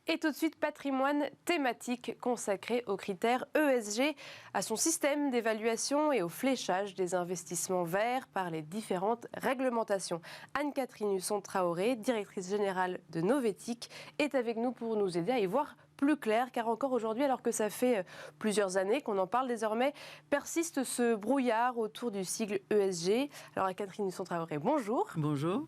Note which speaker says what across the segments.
Speaker 1: Et tout de suite, patrimoine thématique consacré aux critères ESG, à son système d'évaluation et au fléchage des investissements verts par les différentes réglementations. Anne-Catherine Husson-Traoré, directrice générale de Novetic, est avec nous pour nous aider à y voir plus clair, car encore aujourd'hui, alors que ça fait plusieurs années qu'on en parle désormais, persiste ce brouillard autour du sigle ESG. Alors Anne-Catherine Husson-Traoré, bonjour.
Speaker 2: Bonjour.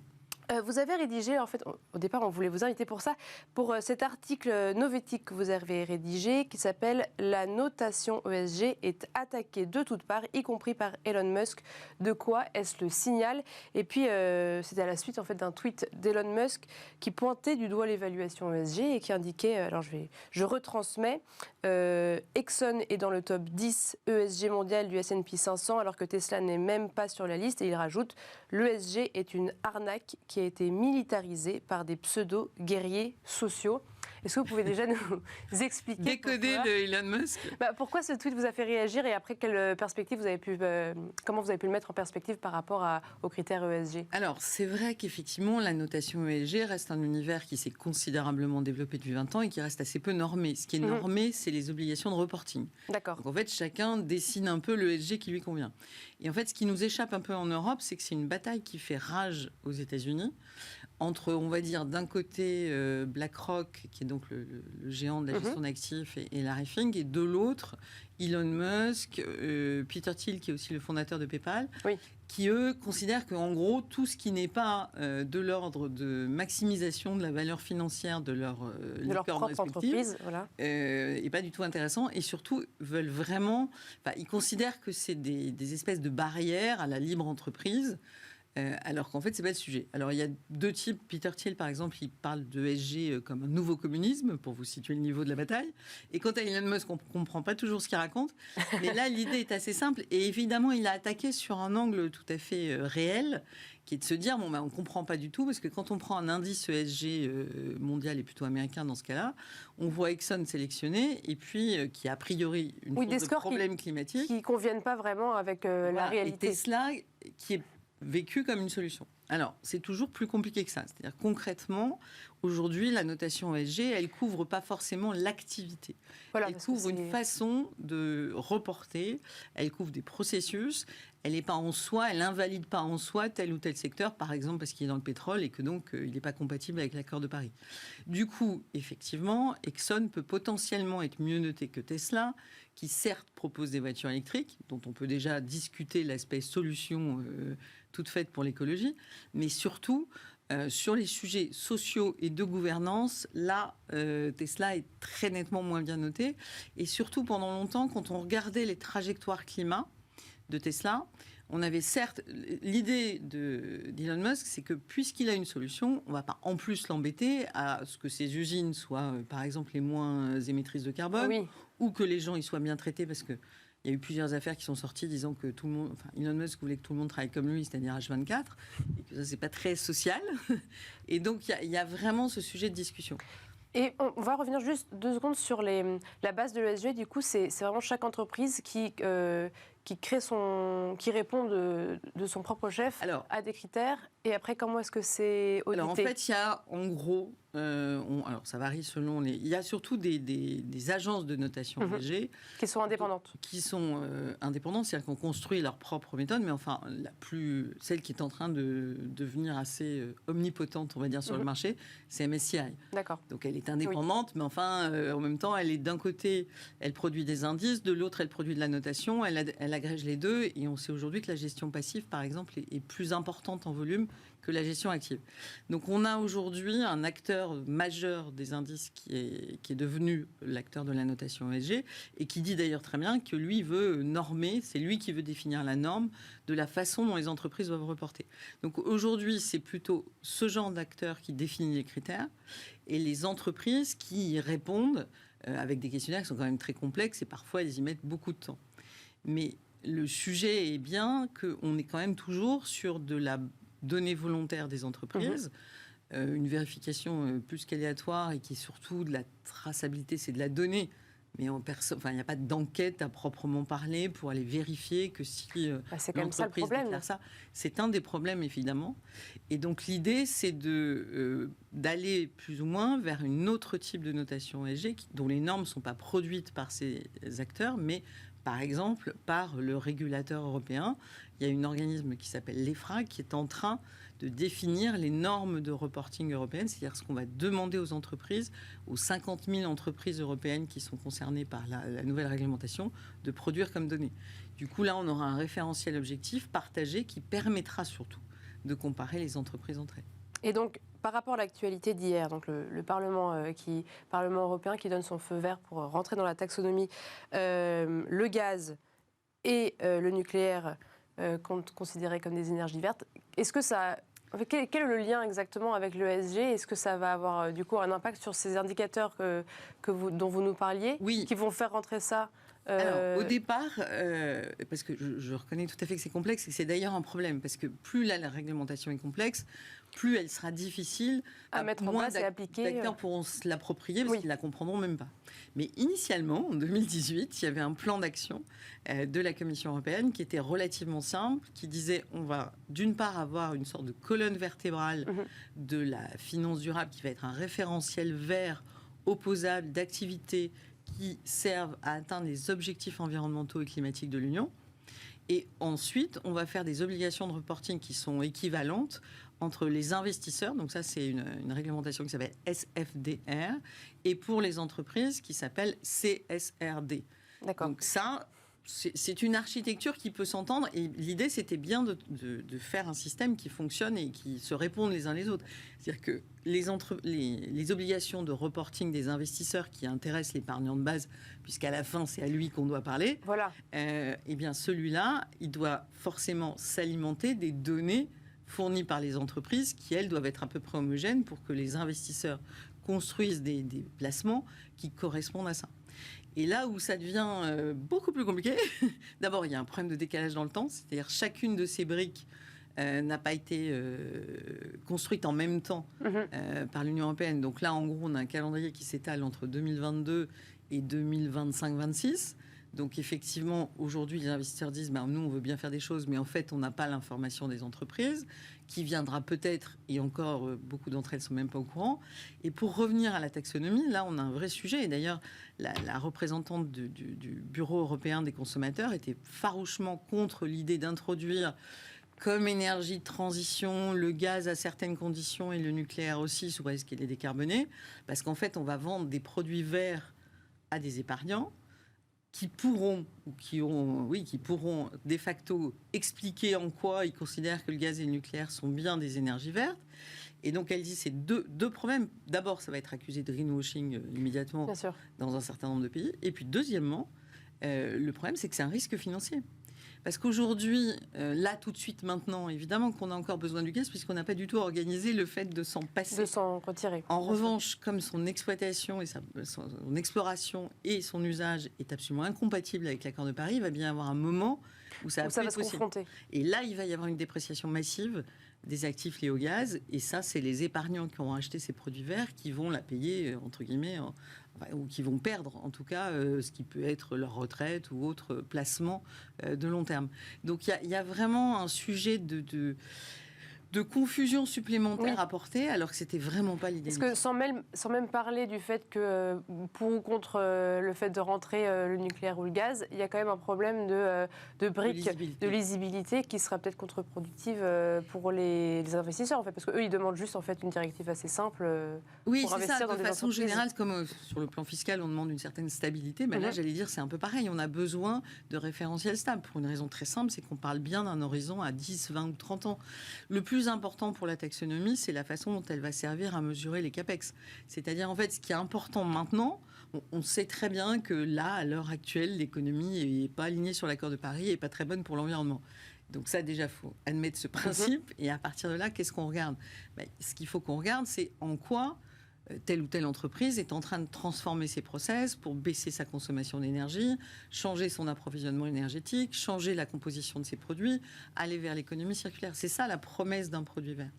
Speaker 1: Vous avez rédigé, en fait, au départ, on voulait vous inviter pour ça, pour cet article Novetic que vous avez rédigé, qui s'appelle « La notation ESG est attaquée de toutes parts, y compris par Elon Musk. De quoi est-ce le signal ?» Et puis, c'était à la suite, en fait, d'un tweet d'Elon Musk qui pointait du doigt l'évaluation ESG et qui indiquait, alors je retransmets, Exxon est dans le top 10 ESG mondial du S&P 500, alors que Tesla n'est même pas sur la liste. Et il rajoute « L'ESG est une arnaque qui a été militarisée par des pseudo-guerriers sociaux ». Est-ce que vous pouvez déjà nous expliquer
Speaker 2: décoder le Elon Musk?
Speaker 1: Pourquoi ce tweet vous a fait réagir et après quelle perspective vous avez pu, comment vous avez pu le mettre en perspective par rapport aux critères ESG?
Speaker 2: Alors, c'est vrai qu'effectivement, la notation ESG reste un univers qui s'est considérablement développé depuis 20 ans et qui reste assez peu normé. Ce qui est normé, c'est les obligations de reporting.
Speaker 1: D'accord.
Speaker 2: Donc en fait, chacun dessine un peu le ESG qui lui convient. Et en fait, ce qui nous échappe un peu en Europe, c'est que c'est une bataille qui fait rage aux États-Unis entre, on va dire, d'un côté BlackRock, qui est donc le géant de la gestion d'actifs, et Larry Fink, et de l'autre, Elon Musk, Peter Thiel, qui est aussi le fondateur de PayPal, qui, eux, considèrent qu'en gros, tout ce qui n'est pas de l'ordre de maximisation de la valeur financière de leur
Speaker 1: propre entreprise,
Speaker 2: n'est pas du tout intéressant, et surtout veulent vraiment... ils considèrent que c'est des espèces de barrières à la libre entreprise, alors qu'en fait, ce n'est pas le sujet. Alors, il y a deux types. Peter Thiel, par exemple, il parle de ESG comme un nouveau communisme, pour vous situer le niveau de la bataille. Et quant à Elon Musk, on ne comprend pas toujours ce qu'il raconte. Mais là, l'idée est assez simple. Et évidemment, il a attaqué sur un angle tout à fait réel, qui est de se dire, on ne comprend pas du tout, parce que quand on prend un indice ESG mondial et plutôt américain dans ce cas-là, on voit Exxon sélectionné, et puis qui a priori une source de problème climatique.
Speaker 1: Qui ne conviennent pas vraiment avec la réalité.
Speaker 2: Et Tesla, qui est vécu comme une solution. Alors, c'est toujours plus compliqué que ça. C'est-à-dire, concrètement, aujourd'hui, la notation ESG, elle couvre pas forcément l'activité. Elle couvre une façon de reporter, elle couvre des processus, elle n'est pas en soi, elle invalide pas en soi tel ou tel secteur, par exemple parce qu'il est dans le pétrole et que donc il n'est pas compatible avec l'accord de Paris. Du coup, effectivement, Exxon peut potentiellement être mieux noté que Tesla, qui certes propose des voitures électriques, dont on peut déjà discuter l'aspect solution toute faite pour l'écologie, mais surtout sur les sujets sociaux et de gouvernance, là, Tesla est très nettement moins bien noté. Et surtout, pendant longtemps, quand on regardait les trajectoires climat de Tesla, on avait certes... L'idée d'Elon Musk, c'est que puisqu'il a une solution, on ne va pas en plus l'embêter à ce que ses usines soient, par exemple, les moins émettrices de carbone, ou que les gens y soient bien traités, parce que il y a eu plusieurs affaires qui sont sorties disant que tout le monde, Elon Musk voulait que tout le monde travaille comme lui, c'est-à-dire H24, et que ça, c'est pas très social. Et donc, il y a vraiment ce sujet de discussion.
Speaker 1: Et on va revenir juste 2 secondes sur la base de l'ESG. Du coup, c'est vraiment chaque entreprise qui répond de son propre chef à des critères. Et après, comment est-ce que c'est audité?
Speaker 2: Alors, en fait, il y a en gros... alors, ça varie selon les... Il y a surtout des agences de notation ESG...
Speaker 1: Qui sont indépendantes.
Speaker 2: Qui sont indépendantes, c'est-à-dire qu'on construit leur propre méthode, mais enfin, celle qui est en train de devenir assez omnipotente, on va dire, sur le marché, c'est MSCI.
Speaker 1: D'accord.
Speaker 2: Donc, elle est indépendante, mais enfin, en même temps, elle est d'un côté, elle produit des indices, de l'autre, elle produit de la notation, elle agrège les deux, et on sait aujourd'hui que la gestion passive, par exemple, est plus importante en volume que la gestion active. Donc on a aujourd'hui un acteur majeur des indices qui est devenu l'acteur de la notation ESG et qui dit d'ailleurs très bien que lui veut normer, c'est lui qui veut définir la norme de la façon dont les entreprises doivent reporter. Donc aujourd'hui, c'est plutôt ce genre d'acteur qui définit les critères et les entreprises qui y répondent avec des questionnaires qui sont quand même très complexes et parfois elles y mettent beaucoup de temps. Mais le sujet est bien qu'on est quand même toujours sur de la données volontaires des entreprises, une vérification plus qu'aléatoire et qui est surtout de la traçabilité, c'est de la donnée Mais il n'y a pas d'enquête à proprement parler pour aller vérifier que si
Speaker 1: c'est quand même ça le problème.
Speaker 2: Déclare ça. C'est un des problèmes, évidemment. Et donc, l'idée, c'est d'aller plus ou moins vers une autre type de notation ESG dont les normes ne sont pas produites par ces acteurs, mais par exemple par le régulateur européen. Il y a un organisme qui s'appelle l'EFRA qui est en train de définir les normes de reporting européennes, c'est-à-dire ce qu'on va demander aux entreprises, aux 50 000 entreprises européennes qui sont concernées par la nouvelle réglementation, de produire comme données. Du coup, là, on aura un référentiel objectif partagé qui permettra surtout de comparer les entreprises entre elles.
Speaker 1: Et donc, par rapport à l'actualité d'hier, donc le Parlement européen qui donne son feu vert pour rentrer dans la taxonomie, le gaz et le nucléaire considérés comme des énergies vertes, est-ce que ça... Quel est le lien exactement avec l'ESG? Est-ce que ça va avoir du coup un impact sur ces indicateurs dont vous nous parliez, qui vont faire rentrer ça?
Speaker 2: Alors, au départ, parce que je reconnais tout à fait que c'est complexe, et c'est d'ailleurs un problème, parce que plus la réglementation est complexe, plus elle sera difficile
Speaker 1: à mettre en place et appliquer.
Speaker 2: D'acteurs pourront se l'approprier parce qu'ils ne la comprendront même pas. Mais initialement, en 2018, il y avait un plan d'action de la Commission européenne qui était relativement simple, qui disait on va d'une part avoir une sorte de colonne vertébrale de la finance durable qui va être un référentiel vert opposable d'activités qui servent à atteindre les objectifs environnementaux et climatiques de l'Union. Et ensuite, on va faire des obligations de reporting qui sont équivalentes entre les investisseurs, donc ça c'est une réglementation qui s'appelle SFDR, et pour les entreprises qui s'appelle CSRD.
Speaker 1: D'accord.
Speaker 2: Donc ça, c'est une architecture qui peut s'entendre, et l'idée c'était bien de faire un système qui fonctionne et qui se répondent les uns les autres. C'est-à-dire que les obligations de reporting des investisseurs qui intéressent l'épargnant de base, puisqu'à la fin c'est à lui qu'on doit parler,
Speaker 1: voilà.
Speaker 2: Eh bien celui-là, il doit forcément s'alimenter des données fournies par les entreprises qui, elles, doivent être à peu près homogènes pour que les investisseurs construisent des placements qui correspondent à ça. Et là où ça devient beaucoup plus compliqué, d'abord, il y a un problème de décalage dans le temps, c'est-à-dire chacune de ces briques n'a pas été construite en même temps par l'Union européenne. Donc là, en gros, on a un calendrier qui s'étale entre 2022 et 2025-26. Donc effectivement, aujourd'hui, les investisseurs disent nous, on veut bien faire des choses, mais en fait, on n'a pas l'information des entreprises, qui viendra peut-être, et encore, beaucoup d'entre elles ne sont même pas au courant. Et pour revenir à la taxonomie, là, on a un vrai sujet. Et d'ailleurs, la représentante du Bureau européen des consommateurs était farouchement contre l'idée d'introduire comme énergie de transition le gaz à certaines conditions et le nucléaire aussi, sous réserve qu'il est décarboné, parce qu'en fait, on va vendre des produits verts à des épargnants qui pourront de facto expliquer en quoi ils considèrent que le gaz et le nucléaire sont bien des énergies vertes. Et donc elle dit c'est deux problèmes. D'abord, ça va être accusé de greenwashing immédiatement dans un certain nombre de pays. Et puis deuxièmement, le problème c'est que c'est un risque financier. Parce qu'aujourd'hui, là, tout de suite, maintenant, évidemment qu'on a encore besoin du gaz, puisqu'on n'a pas du tout organisé le fait de s'en passer.
Speaker 1: De s'en retirer.
Speaker 2: En revanche, comme son exploitation et son exploration et son usage est absolument incompatible avec l'accord de Paris, il va bien y avoir un moment où ça va se confronter. Et là, il va y avoir une dépréciation massive des actifs liés au gaz. Et ça, c'est les épargnants qui ont acheté ces produits verts qui vont la payer, entre guillemets, ou qui vont perdre, en tout cas, ce qui peut être leur retraite ou autre placement de long terme. Donc, il y a vraiment un sujet de confusion supplémentaire à porter, alors que c'était vraiment pas l'idée.
Speaker 1: Parce que sans même parler du fait que pour ou contre le fait de rentrer le nucléaire ou le gaz, il y a quand même un problème de briques, de lisibilité qui sera peut-être contre-productive pour les investisseurs, en fait, parce qu'eux, ils demandent juste en fait une directive assez simple pour investir dans des entreprises. De façon
Speaker 2: générale, comme sur le plan fiscal, on demande une certaine stabilité, mais là, j'allais dire, c'est un peu pareil. On a besoin de référentiels stables pour une raison très simple, c'est qu'on parle bien d'un horizon à 10, 20 ou 30 ans. Le plus important pour la taxonomie, c'est la façon dont elle va servir à mesurer les capex. C'est-à-dire, en fait, ce qui est important maintenant, on sait très bien que là, à l'heure actuelle, l'économie n'est pas alignée sur l'accord de Paris et pas très bonne pour l'environnement. Donc ça, déjà, il faut admettre ce principe. Et à partir de là, qu'est-ce qu'on regarde ? Ce qu'il faut qu'on regarde, c'est en quoi telle ou telle entreprise est en train de transformer ses process pour baisser sa consommation d'énergie, changer son approvisionnement énergétique, changer la composition de ses produits, aller vers l'économie circulaire. C'est ça la promesse d'un produit vert.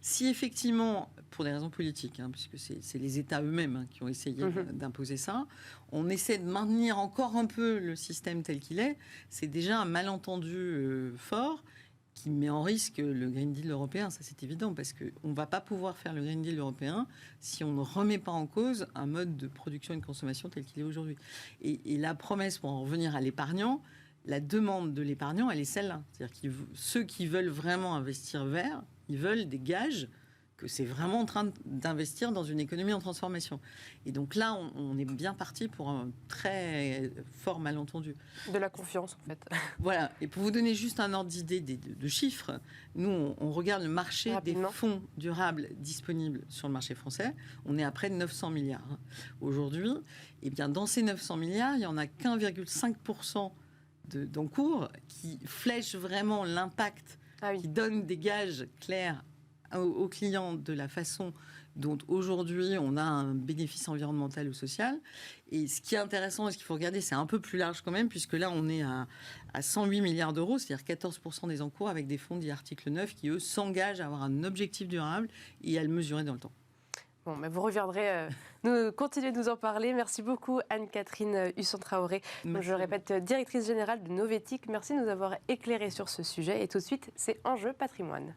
Speaker 2: Si effectivement, pour des raisons politiques, puisque c'est les États eux-mêmes qui ont essayé d'imposer ça, on essaie de maintenir encore un peu le système tel qu'il est, c'est déjà un malentendu fort qui met en risque le Green Deal européen, ça c'est évident, parce qu'on ne va pas pouvoir faire le Green Deal européen si on ne remet pas en cause un mode de production et de consommation tel qu'il est aujourd'hui. Et la promesse, pour en revenir à l'épargnant, la demande de l'épargnant, elle est celle-là. C'est-à-dire que ceux qui veulent vraiment investir vert, ils veulent des gages que c'est vraiment en train d'investir dans une économie en transformation. Et donc là, on est bien parti pour un très fort malentendu.
Speaker 1: De la confiance, en fait.
Speaker 2: Voilà. Et pour vous donner juste un ordre d'idée de chiffres, nous, on regarde le marché des fonds durables disponibles sur le marché français. On est à près de 900 milliards. Aujourd'hui, eh bien, dans ces 900 milliards, il n'y en a qu'1,5% d'encours qui flèche vraiment l'impact, qui donne des gages clairs aux clients de la façon dont aujourd'hui on a un bénéfice environnemental ou social. Et ce qui est intéressant et ce qu'il faut regarder, c'est un peu plus large quand même, puisque là on est à 108 milliards d'euros, c'est-à-dire 14% des encours avec des fonds dits article 9 qui, eux, s'engagent à avoir un objectif durable et à le mesurer dans le temps.
Speaker 1: Bon, mais vous reviendrez continuer de nous en parler. Merci beaucoup Anne-Catherine Husson-Traoré. Je le répète, directrice générale de Novetic. Merci de nous avoir éclairé sur ce sujet. Et tout de suite, c'est Enjeu Patrimoine.